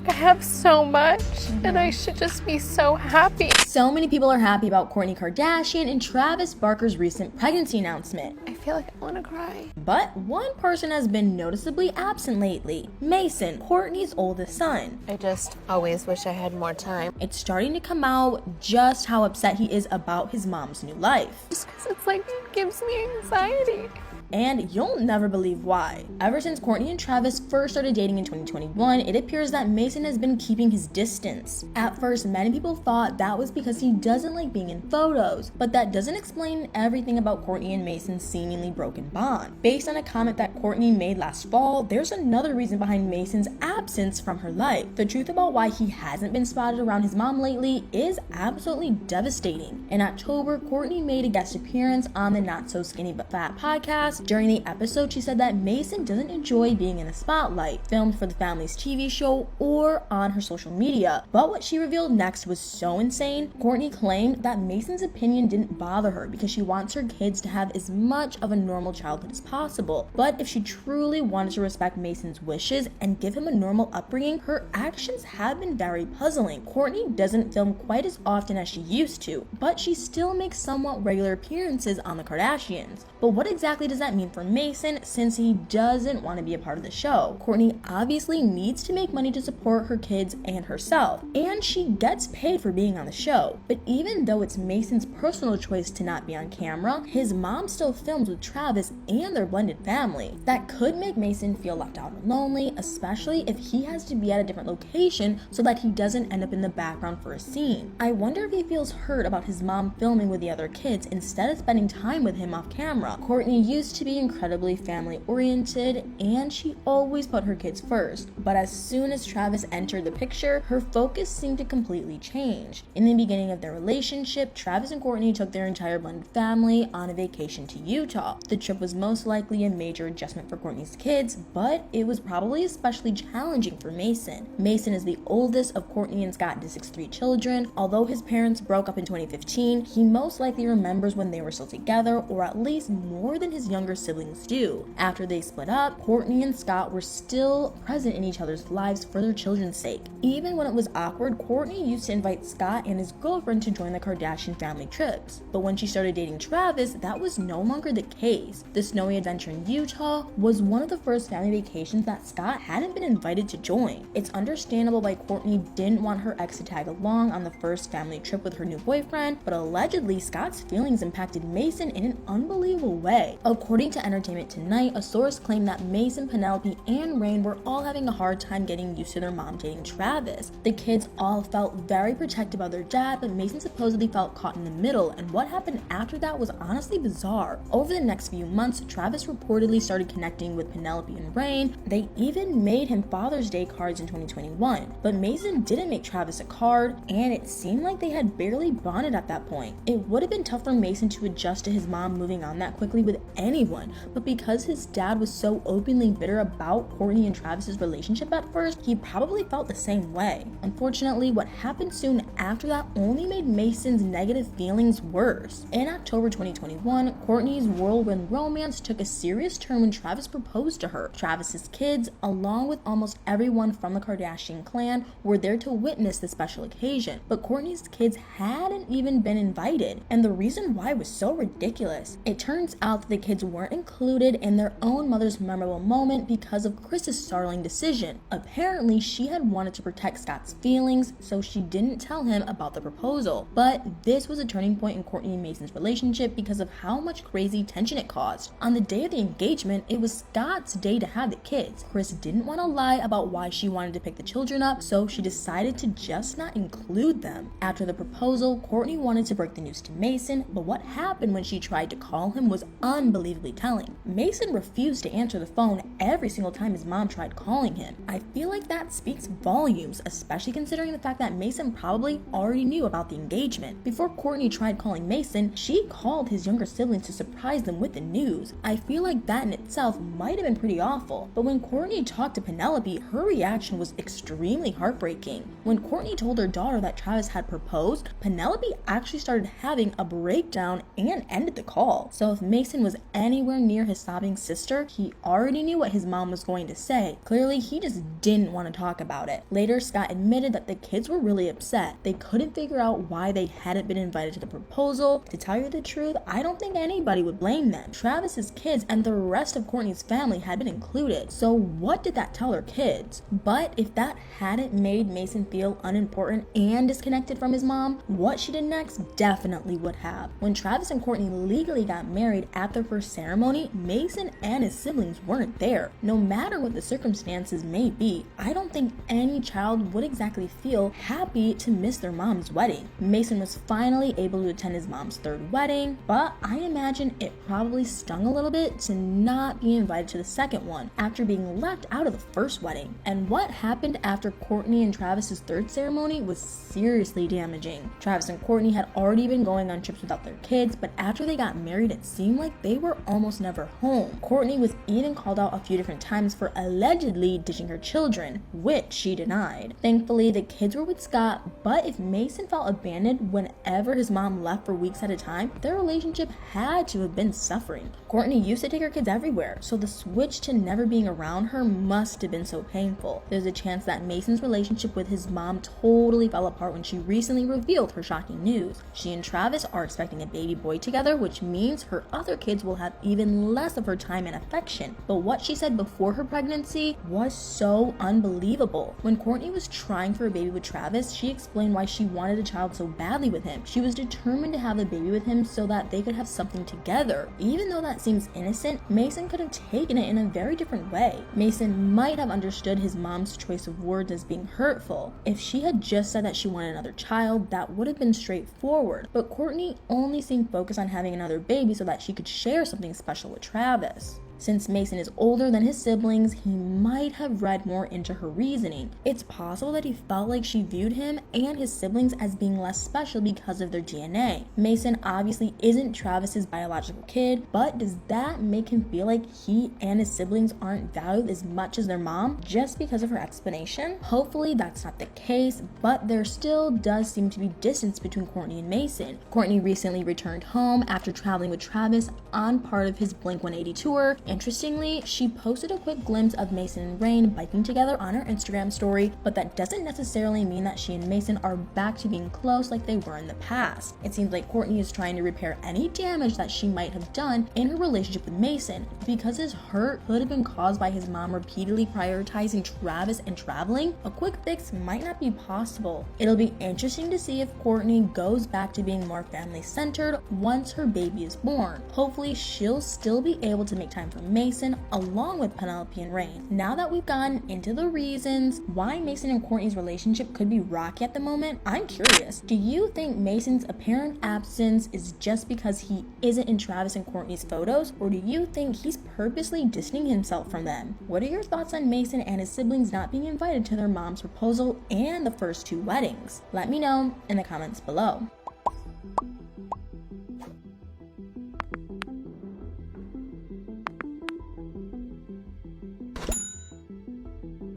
like I have so much and I should just be so happy. So many people are happy about Kourtney Kardashian and Travis Barker's recent pregnancy announcement. I feel like I want to cry. But one person has been noticeably absent lately. Mason, Kourtney's oldest son. I just always wish I had more time. It's starting to come out just how upset he is about his mom's new life. Just because it's like it gives me anxiety. And you'll never believe why. Ever since Kourtney and Travis first started dating in 2021, it appears that Mason has been keeping his distance. At first, many people thought that was because he doesn't like being in photos, but that doesn't explain everything about Kourtney and Mason's seemingly broken bond. Based on a comment that Kourtney made last fall, there's another reason behind Mason's absence from her life. The truth about why he hasn't been spotted around his mom lately is absolutely devastating. In October, Kourtney made a guest appearance on the Not So Skinny But Fat podcast. During the episode, she said that Mason doesn't enjoy being in the spotlight, filmed for the family's TV show or on her social media. But what she revealed next was so insane. Kourtney claimed that Mason's opinion didn't bother her because she wants her kids to have as much of a normal childhood as possible. But if she truly wanted to respect Mason's wishes and give him a normal upbringing, her actions have been very puzzling. Kourtney doesn't film quite as often as she used to, but she still makes somewhat regular appearances on the Kardashians. But what exactly does that mean for Mason, since he doesn't want to be a part of the show? Kourtney obviously needs to make money to support her kids and herself, and she gets paid for being on the show. But even though it's Mason's personal choice to not be on camera, his mom still films with Travis and their blended family. That could make Mason feel left out and lonely, especially if he has to be at a different location so that he doesn't end up in the background for a scene. I wonder if he feels hurt about his mom filming with the other kids instead of spending time with him off camera. Kourtney used to be incredibly family oriented and she always put her kids first, but as soon as Travis entered the picture, her focus seemed to completely change. In the beginning of their relationship, Travis and Kourtney took their entire blended family on a vacation to Utah. The trip was most likely a major adjustment for Kourtney's kids, but it was probably especially challenging for Mason. Mason is the oldest of Kourtney and Scott Disick's 3 children. Although his parents broke up in 2015, he most likely remembers when they were still together, or at least more than his younger siblings do. After they split up, Kourtney and Scott were still present in each other's lives for their children's sake. Even when it was awkward, Kourtney used to invite Scott and his girlfriend to join the Kardashian family trips. But when she started dating Travis, that was no longer the case. The snowy adventure in Utah was one of the first family vacations that Scott hadn't been invited to join. It's understandable why Kourtney didn't want her ex to tag along on the first family trip with her new boyfriend, but allegedly Scott's feelings impacted Mason in an unbelievable way. According to Entertainment Tonight, a source claimed that Mason, Penelope, and Rain were all having a hard time getting used to their mom dating Travis. The kids all felt very protective of their dad, but Mason supposedly felt caught in the middle, and what happened after that was honestly bizarre. Over the next few months, Travis reportedly started connecting with Penelope and Rain. They even made him Father's Day cards in 2021, but Mason didn't make Travis a card, and it seemed like they had barely bonded at that point. It would have been tough for Mason to adjust to his mom moving on that quickly with anyone, but because his dad was so openly bitter about Kourtney and Travis's relationship at first, he probably felt the same way. Unfortunately, what happened soon after that only made Mason's negative feelings worse. In October 2021, Kourtney's whirlwind romance took a serious turn when Travis proposed to her. Travis's kids, along with almost everyone from the Kardashian clan, were there to witness the special occasion, but Kourtney's kids hadn't even been invited, and the reason why was so ridiculous. It turns out that the kids weren't included in their own mother's memorable moment because of Kris's startling decision. Apparently, she had wanted to protect Scott's feelings, so she didn't tell him about the proposal. But this was a turning point in Kourtney and Mason's relationship because of how much crazy tension it caused. On the day of the engagement, it was Scott's day to have the kids. Kris didn't want to lie about why she wanted to pick the children up, so she decided to just not include them. After the proposal, Kourtney wanted to break the news to Mason, but what happened when she tried to call him was unbelievably telling. Mason refused to answer the phone every single time his mom tried calling him. I feel like that speaks volumes, especially considering the fact that Mason probably already knew about the engagement. Before Kourtney tried calling Mason, she called his younger siblings to surprise them with the news. I feel like that in itself might have been pretty awful, but when Kourtney talked to Penelope, her reaction was extremely heartbreaking. When Kourtney told her daughter that Travis had proposed, Penelope actually started having a breakdown and ended the call. So if Mason was anywhere near his sobbing sister, he already knew what his mom was going to say. Clearly, he just didn't want to talk about it. Later, Scott admitted that the kids were really upset. They couldn't figure out why they hadn't been invited to the proposal. To tell you the truth, I don't think anybody would blame them. Travis's kids and the rest of Kourtney's family had been included. So what did that tell her kids? But if that hadn't made Mason feel unimportant and disconnected from his mom, what she did next definitely would have. When Travis and Kourtney legally got married at their first ceremony, Mason and his siblings weren't there. No matter what the circumstances may be, I don't think any child would exactly feel happy to miss their mom's wedding. Mason was finally able to attend his mom's third wedding, but I imagine it probably stung a little bit to not be invited to the second one after being left out of the first wedding. And what happened after Kourtney and Travis's third ceremony was seriously damaging. Travis and Kourtney had already been going on trips without their kids, but after they got married, it seemed like they were almost never home. Kourtney was even called out a few different times for allegedly ditching her children, which she denied. Thankfully, the kids were with Scott, but if Mason felt abandoned whenever his mom left for weeks at a time, their relationship had to have been suffering. Kourtney used to take her kids everywhere, so the switch to never being around her must have been so painful. There's a chance that Mason's relationship with his mom totally fell apart when she recently revealed her shocking news. She and Travis are expecting a baby boy together, which means her other kids will have even less of her time and affection. But what she said before her pregnancy was so unbelievable. When Kourtney was trying for a baby with Travis, she explained why she wanted a child so badly with him. She was determined to have a baby with him so that they could have something together. Even though that seems innocent, Mason could have taken it in a very different way. Mason might have understood his mom's choice of words as being hurtful. If she had just said that she wanted another child, that would have been straightforward. But Kourtney only seemed focused on having another baby so that she could share something special with Travis. Since Mason is older than his siblings, he might have read more into her reasoning. It's possible that he felt like she viewed him and his siblings as being less special because of their DNA. Mason obviously isn't Travis's biological kid, but does that make him feel like he and his siblings aren't valued as much as their mom just because of her explanation? Hopefully that's not the case, but there still does seem to be distance between Kourtney and Mason. Kourtney recently returned home after traveling with Travis on part of his Blink-182 tour. Interestingly, she posted a quick glimpse of Mason and Rain biking together on her Instagram story, but that doesn't necessarily mean that she and Mason are back to being close like they were in the past. It seems like Kourtney is trying to repair any damage that she might have done in her relationship with Mason, because his hurt could have been caused by his mom repeatedly prioritizing Travis and traveling. A quick fix might not be possible. It'll be interesting to see if Kourtney goes back to being more family-centered once her baby is born. Hopefully, she'll still be able to make time for Mason along with Penelope and Rain. Now that we've gotten into the reasons why Mason and Kourtney's relationship could be rocky at the moment, I'm curious. Do you think Mason's apparent absence is just because he isn't in Travis and Kourtney's photos, or do you think he's purposely distancing himself from them? What are your thoughts on Mason and his siblings not being invited to their mom's proposal and the first two weddings? Let me know in the comments below.